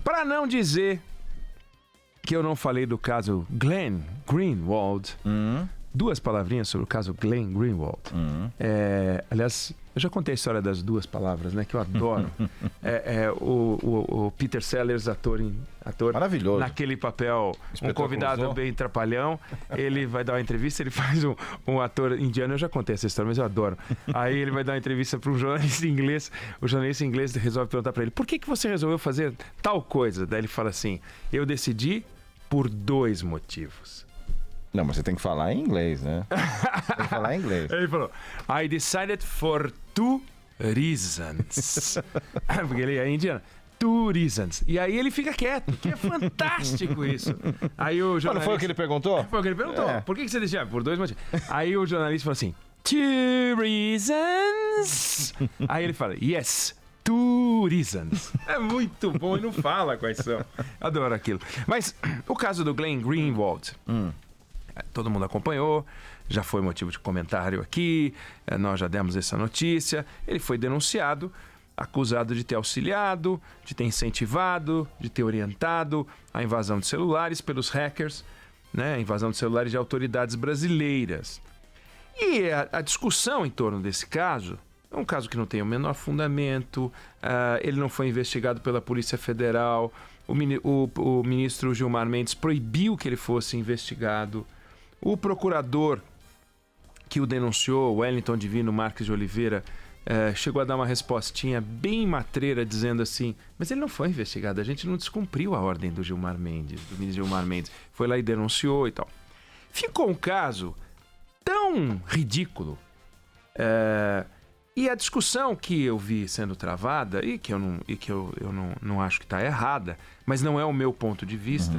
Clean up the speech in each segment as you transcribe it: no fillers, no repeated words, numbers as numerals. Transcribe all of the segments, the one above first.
Para não dizer que eu não falei do caso Glenn Greenwald, duas palavrinhas sobre o caso Glenn Greenwald. Aliás, eu já contei a história das duas palavras, né? Que eu adoro. O Peter Sellers, ator maravilhoso, naquele papel, um convidado bem trapalhão. Ele vai dar uma entrevista, ele faz um ator indiano. Eu já contei essa história, mas eu adoro. Aí ele vai dar uma entrevista para um jornalista inglês. O jornalista inglês resolve perguntar para ele: por que você resolveu fazer tal coisa? Daí ele fala assim: eu decidi por 2 motivos. Não, mas você tem que falar em inglês, né? Tem que falar em inglês. Ele falou: I decided for 2 reasons. Porque ele é indiano. 2 reasons. E aí ele fica quieto, que é fantástico isso. Aí o jornalista... Mas não foi o que ele perguntou? Foi o que ele perguntou. Por que você decidiu? Por 2 motivos. Aí o jornalista falou assim: 2 reasons. Aí ele fala: yes, 2 reasons. É muito bom e não fala quais são. Adoro aquilo. Mas o caso do Glenn Greenwald... Todo mundo acompanhou, já foi motivo de comentário aqui, nós já demos essa notícia. Ele foi denunciado, acusado de ter auxiliado, de ter incentivado, de ter orientado a invasão de celulares pelos hackers, né? A invasão de celulares de autoridades brasileiras. E a discussão em torno desse caso é um caso que não tem o menor fundamento, ele não foi investigado pela Polícia Federal, o ministro Gilmar Mendes proibiu que ele fosse investigado. O procurador que o denunciou, Wellington Divino Marques de Oliveira, chegou a dar uma respostinha bem matreira, dizendo assim: mas ele não foi investigado, a gente não descumpriu a ordem do Gilmar Mendes, do ministro Gilmar Mendes. Foi lá e denunciou e tal. Ficou um caso tão ridículo, e a discussão que eu vi sendo travada, e que eu não acho que está errada, mas não é o meu ponto de vista,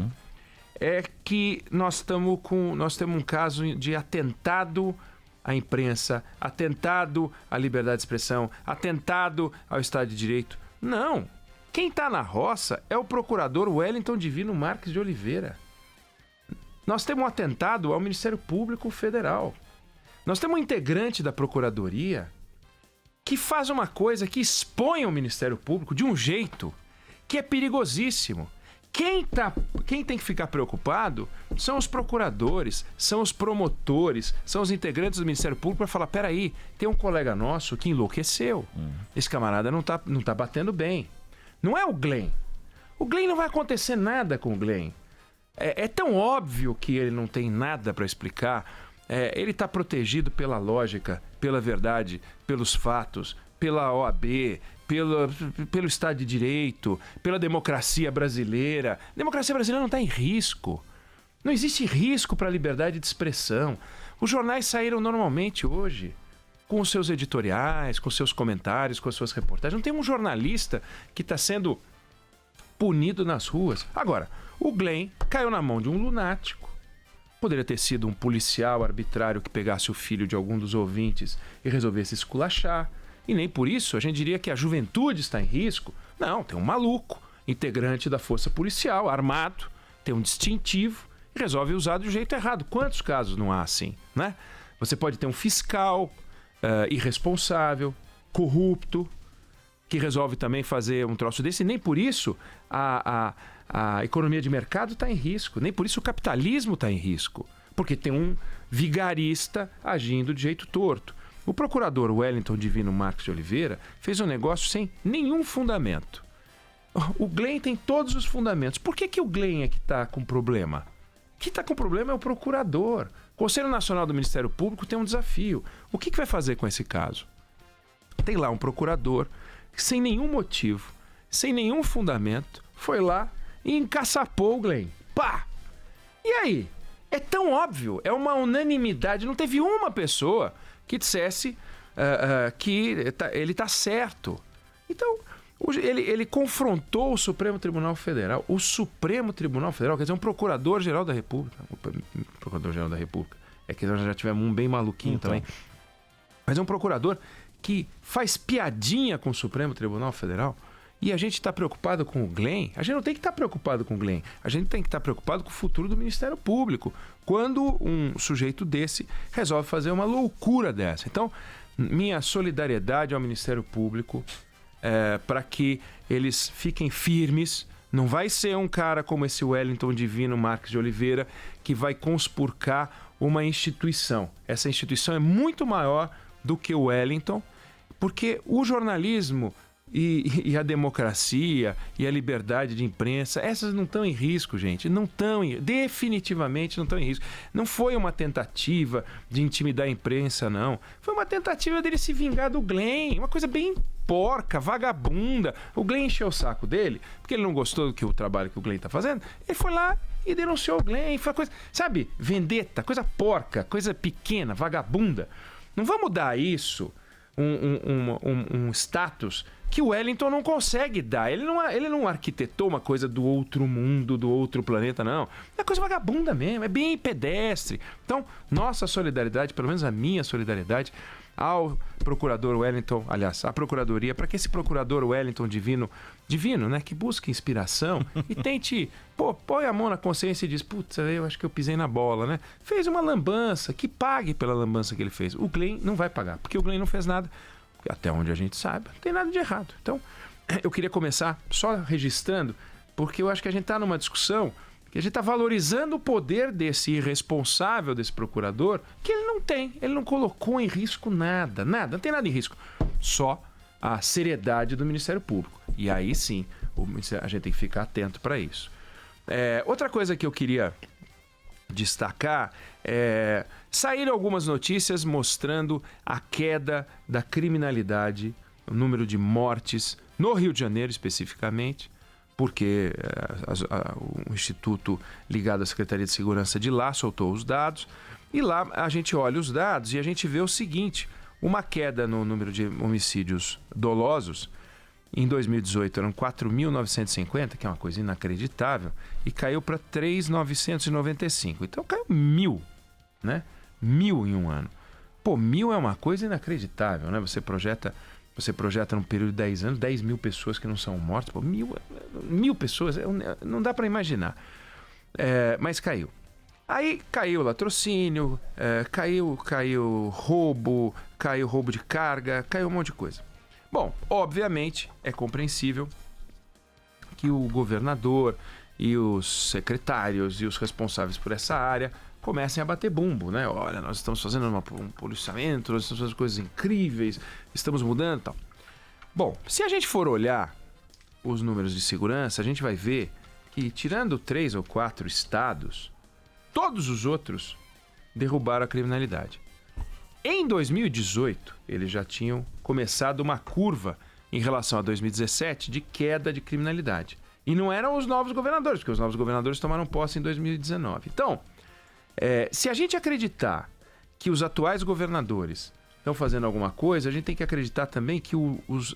é que nós temos um caso de atentado à imprensa, atentado à liberdade de expressão, atentado ao Estado de Direito. Não! Quem está na roça é o procurador Wellington Divino Marques de Oliveira. Nós temos um atentado ao Ministério Público Federal. Nós temos um integrante da Procuradoria que faz uma coisa que expõe o Ministério Público de um jeito que é perigosíssimo. Quem tem que ficar preocupado são os procuradores, são os promotores, são os integrantes do Ministério Público para falar: peraí, tem um colega nosso que enlouqueceu. Esse camarada não tá batendo bem. Não é o Glenn. O Glenn não vai acontecer nada com o Glenn. É tão óbvio que ele não tem nada para explicar. Ele está protegido pela lógica, pela verdade, pelos fatos, pela OAB, pelo Estado de Direito, pela democracia brasileira. A democracia brasileira não está em risco. Não existe risco para a liberdade de expressão. Os jornais saíram normalmente hoje, com os seus editoriais, com os seus comentários, com as suas reportagens. Não tem um jornalista que está sendo punido nas ruas. Agora, o Glenn caiu na mão de um lunático. Poderia ter sido um policial arbitrário que pegasse o filho de algum dos ouvintes e resolvesse esculachar. E nem por isso a gente diria que a juventude está em risco. Não, tem um maluco, integrante da força policial, armado, tem um distintivo e resolve usar do jeito errado. Quantos casos não há assim, né? Você pode ter um fiscal irresponsável, corrupto, que resolve também fazer um troço desse, e nem por isso a economia de mercado está em risco, nem por isso o capitalismo está em risco, porque tem um vigarista agindo de jeito torto. O procurador Wellington Divino Marques de Oliveira fez um negócio sem nenhum fundamento. O Glenn tem todos os fundamentos. Por que o Glenn é que está com problema? Quem está com problema é o procurador. O Conselho Nacional do Ministério Público tem um desafio. O que vai fazer com esse caso? Tem lá um procurador que, sem nenhum motivo, sem nenhum fundamento, foi lá e encaçapou o Glenn. Pá! E aí? É tão óbvio, é uma unanimidade. Não teve uma pessoa que dissesse que ele está certo. Então, ele confrontou o Supremo Tribunal Federal. O Supremo Tribunal Federal, quer dizer, um Procurador-Geral da República. Procurador-Geral da República. É que nós já tivemos um bem maluquinho também. Mas é um procurador que faz piadinha com o Supremo Tribunal Federal. E a gente está preocupado com o Glenn. A gente não tem que estar preocupado com o Glenn. A gente tem que estar preocupado com o futuro do Ministério Público. Quando um sujeito desse resolve fazer uma loucura dessa. Então, minha solidariedade ao Ministério Público para que eles fiquem firmes Não vai ser um cara como esse Wellington Divino Marques de Oliveira que vai conspurcar uma instituição. Essa instituição é muito maior do que o Wellington, porque o jornalismo e a democracia e a liberdade de imprensa, essas não estão em risco, gente. Não estão, definitivamente não estão em risco. Não foi uma tentativa de intimidar a imprensa, não. Foi uma tentativa dele se vingar do Glenn. Uma coisa bem porca, vagabunda. O Glenn encheu o saco dele, porque ele não gostou do trabalho que o Glenn está fazendo. Ele foi lá e denunciou o Glenn. Foi coisa, sabe, vendetta, coisa porca, coisa pequena, vagabunda. Não vamos dar isso um status que o Wellington não consegue dar. Ele não arquitetou uma coisa do outro mundo, do outro planeta, não. É coisa vagabunda mesmo, é bem pedestre. Então, nossa solidariedade, pelo menos a minha solidariedade, ao procurador Wellington, aliás, à procuradoria, para que esse procurador Wellington Divino, né, que busque inspiração e tente, põe a mão na consciência e diz, putz, eu acho que eu pisei na bola, né? Fez uma lambança, que pague pela lambança que ele fez. O Glenn não vai pagar, porque o Glenn não fez nada, até onde a gente sabe, não tem nada de errado. Então, eu queria começar só registrando, porque eu acho que a gente está numa discussão que a gente está valorizando o poder desse irresponsável, desse procurador, que ele não colocou em risco nada, não tem nada em risco, só a seriedade do Ministério Público. E aí sim, a gente tem que ficar atento para isso. Outra coisa que eu queria destacar saíram algumas notícias mostrando a queda da criminalidade, o número de mortes no Rio de Janeiro especificamente, porque o Instituto ligado à Secretaria de Segurança de lá soltou os dados, e lá a gente olha os dados e a gente vê o seguinte, uma queda no número de homicídios dolosos. Em 2018 eram 4.950, que é uma coisa inacreditável, e caiu para 3.995. Então caiu 1.000, né? 1.000 em um ano. 1.000 é uma coisa inacreditável, né? Você projeta num período de 10 anos, 10.000 pessoas que não são mortas. 1.000 pessoas, não dá para imaginar. Mas caiu. Aí caiu latrocínio, caiu roubo de carga, caiu um monte de coisa. Bom, obviamente é compreensível que o governador e os secretários e os responsáveis por essa área comecem a bater bumbo, né? Olha, nós estamos fazendo um policiamento, nós estamos fazendo coisas incríveis, estamos mudando e tal. Bom, se a gente for olhar os números de segurança, a gente vai ver que, tirando 3 ou 4 estados, todos os outros derrubaram a criminalidade. Em 2018, eles já tinham começado uma curva em relação a 2017 de queda de criminalidade. E não eram os novos governadores, porque os novos governadores tomaram posse em 2019. Então, se a gente acreditar que os atuais governadores estão fazendo alguma coisa, a gente tem que acreditar também que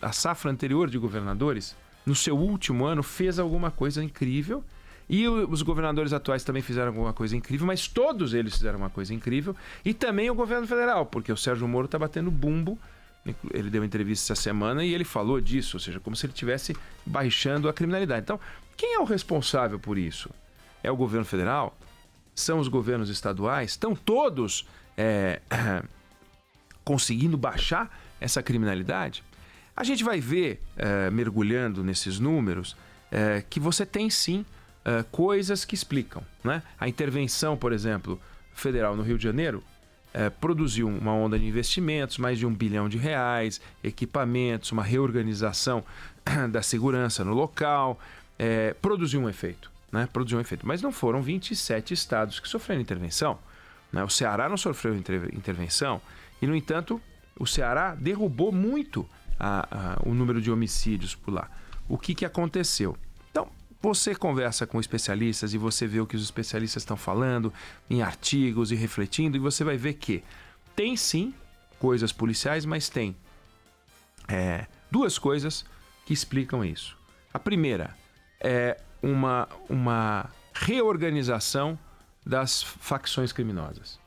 a safra anterior de governadores, no seu último ano, fez alguma coisa incrível. E os governadores atuais também fizeram alguma coisa incrível, mas todos eles fizeram uma coisa incrível. E também o governo federal, porque o Sérgio Moro está batendo bumbo. Ele deu uma entrevista essa semana e ele falou disso, ou seja, como se ele estivesse baixando a criminalidade. Então, quem é o responsável por isso? É o governo federal? São os governos estaduais? Estão todos conseguindo baixar essa criminalidade? A gente vai ver, mergulhando nesses números, que você tem sim coisas que explicam, né? A intervenção, por exemplo, federal no Rio de Janeiro produziu uma onda de investimentos, mais de R$1 bilhão, equipamentos, uma reorganização da segurança no local, produziu um efeito, né? Mas não foram 27 estados que sofreram intervenção, né? O Ceará não sofreu intervenção e, no entanto, o Ceará derrubou muito o número de homicídios por lá. O que aconteceu? Então, você conversa com especialistas e você vê o que os especialistas estão falando em artigos e refletindo, e você vai ver que tem sim coisas policiais, mas tem duas coisas que explicam isso. A primeira é uma reorganização das facções criminosas.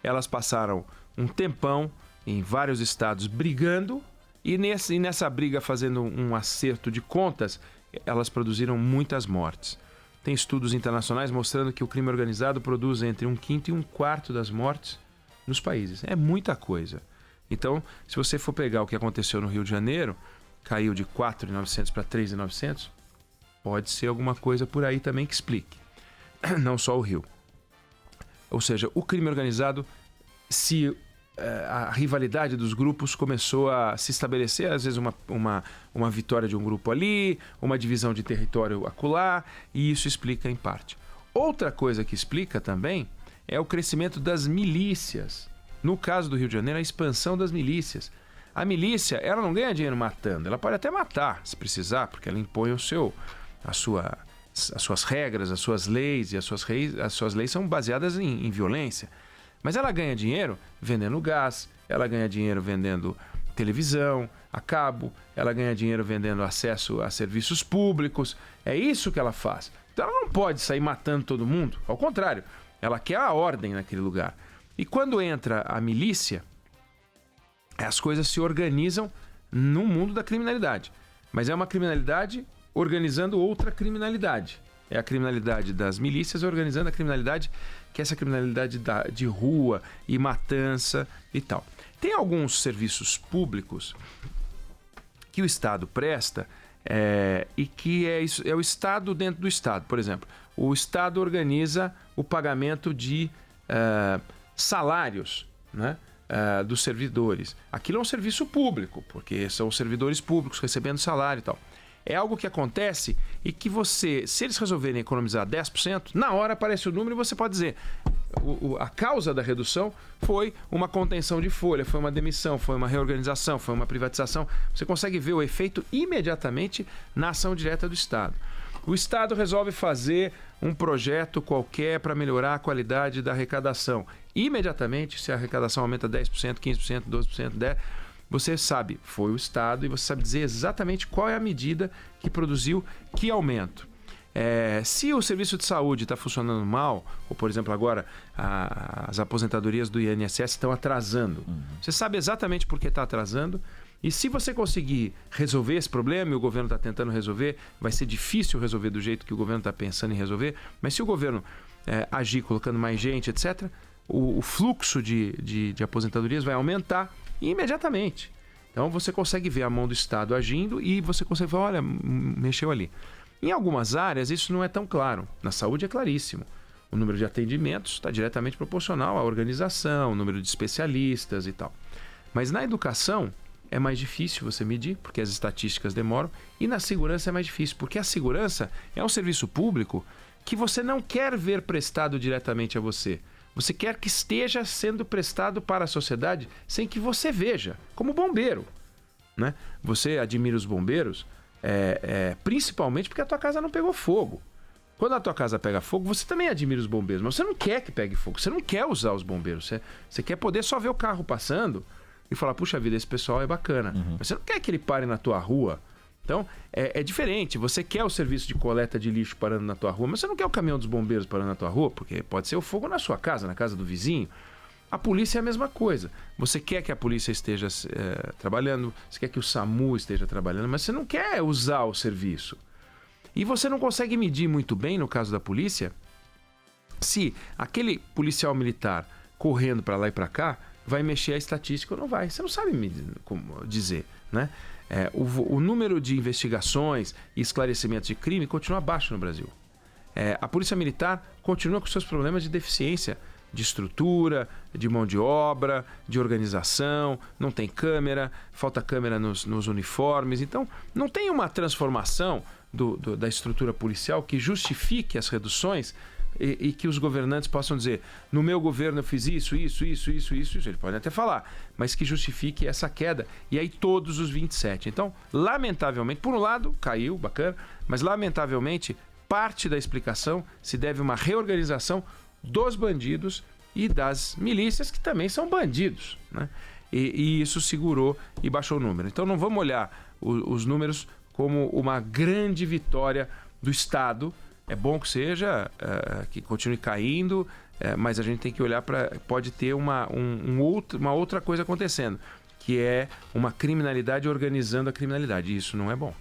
Elas passaram um tempão em vários estados brigando e nessa briga, fazendo um acerto de contas, elas produziram muitas mortes. Tem estudos internacionais mostrando que o crime organizado produz entre 1/5 e 1/4 das mortes nos países. É muita coisa. Então, se você for pegar o que aconteceu no Rio de Janeiro, caiu de 4.900 para 3.900, Pode ser alguma coisa por aí também que explique. Não só o Rio. Ou seja, o crime organizado, se a rivalidade dos grupos começou a se estabelecer, às vezes uma vitória de um grupo ali, uma divisão de território acolá, e isso explica em parte. Outra coisa que explica também é o crescimento das milícias. No caso do Rio de Janeiro, a expansão das milícias. A milícia, ela não ganha dinheiro matando, ela pode até matar, se precisar, porque ela impõe as suas regras, as suas leis, e as suas leis são baseadas em violência. Mas ela ganha dinheiro vendendo gás, ela ganha dinheiro vendendo televisão, a cabo, ela ganha dinheiro vendendo acesso a serviços públicos. É isso que ela faz. Então ela não pode sair matando todo mundo, ao contrário, ela quer a ordem naquele lugar. E quando entra a milícia, as coisas se organizam no mundo da criminalidade. Mas é uma criminalidade organizando outra criminalidade. É a criminalidade das milícias organizando a criminalidade, que é essa criminalidade de rua e matança e tal. Tem alguns serviços públicos que o Estado presta e que é o Estado dentro do Estado. Por exemplo, o Estado organiza o pagamento de salários, né? Dos servidores. Aquilo é um serviço público, porque são servidores públicos recebendo salário e tal. É algo que acontece e que se eles resolverem economizar 10%, na hora aparece o número e você pode dizer a causa da redução foi uma contenção de folha, foi uma demissão, foi uma reorganização, foi uma privatização. Você consegue ver o efeito imediatamente na ação direta do Estado. O Estado resolve fazer um projeto qualquer para melhorar a qualidade da arrecadação. Imediatamente, se a arrecadação aumenta 10%, 15%, 12%, 10%, você sabe, foi o Estado e você sabe dizer exatamente qual é a medida que produziu que aumento. Se o serviço de saúde está funcionando mal, ou por exemplo agora as aposentadorias do INSS estão atrasando, você sabe exatamente por que está atrasando. E se você conseguir resolver esse problema, e o governo está tentando resolver, vai ser difícil resolver do jeito que o governo está pensando em resolver, mas se o governo agir colocando mais gente, etc., o fluxo de aposentadorias vai aumentar imediatamente. Então você consegue ver a mão do Estado agindo e você consegue falar, olha, mexeu ali. Em algumas áreas isso não é tão claro. Na saúde é claríssimo. O número de atendimentos está diretamente proporcional à organização, o número de especialistas e tal. Mas na educação é mais difícil você medir, porque as estatísticas demoram, e na segurança é mais difícil, porque a segurança é um serviço público que você não quer ver prestado diretamente a você. Você quer que esteja sendo prestado para a sociedade sem que você veja, como bombeiro, né? Você admira os bombeiros principalmente porque a tua casa não pegou fogo. Quando a tua casa pega fogo, você também admira os bombeiros, mas você não quer que pegue fogo, você não quer usar os bombeiros, você quer poder só ver o carro passando e falar, puxa vida, esse pessoal é bacana. Mas você não quer que ele pare na tua rua. Então, é diferente. Você quer o serviço de coleta de lixo parando na tua rua, mas você não quer o caminhão dos bombeiros parando na tua rua, porque pode ser o fogo na sua casa, na casa do vizinho. A polícia é a mesma coisa. Você quer que a polícia esteja trabalhando, você quer que o SAMU esteja trabalhando, mas você não quer usar o serviço. E você não consegue medir muito bem, no caso da polícia, se aquele policial militar correndo para lá e para cá vai mexer a estatística ou não vai. Você não sabe como dizer, né? O número de investigações e esclarecimentos de crime continua baixo no Brasil. A Polícia Militar continua com seus problemas de deficiência, de estrutura, de mão de obra, de organização, não tem câmera, falta câmera nos uniformes. Então, não tem uma transformação da estrutura policial que justifique as reduções e que os governantes possam dizer, no meu governo eu fiz isso, ele pode até falar, mas que justifique essa queda, e aí todos os 27. Então, lamentavelmente, por um lado, caiu, bacana, mas lamentavelmente, parte da explicação se deve a uma reorganização dos bandidos e das milícias, que também são bandidos, né? E isso segurou e baixou o número. Então não vamos olhar os números como uma grande vitória do Estado. É bom que seja, que continue caindo, mas a gente tem que olhar para... Pode ter uma outra coisa acontecendo, que é uma criminalidade organizando a criminalidade. E isso não é bom.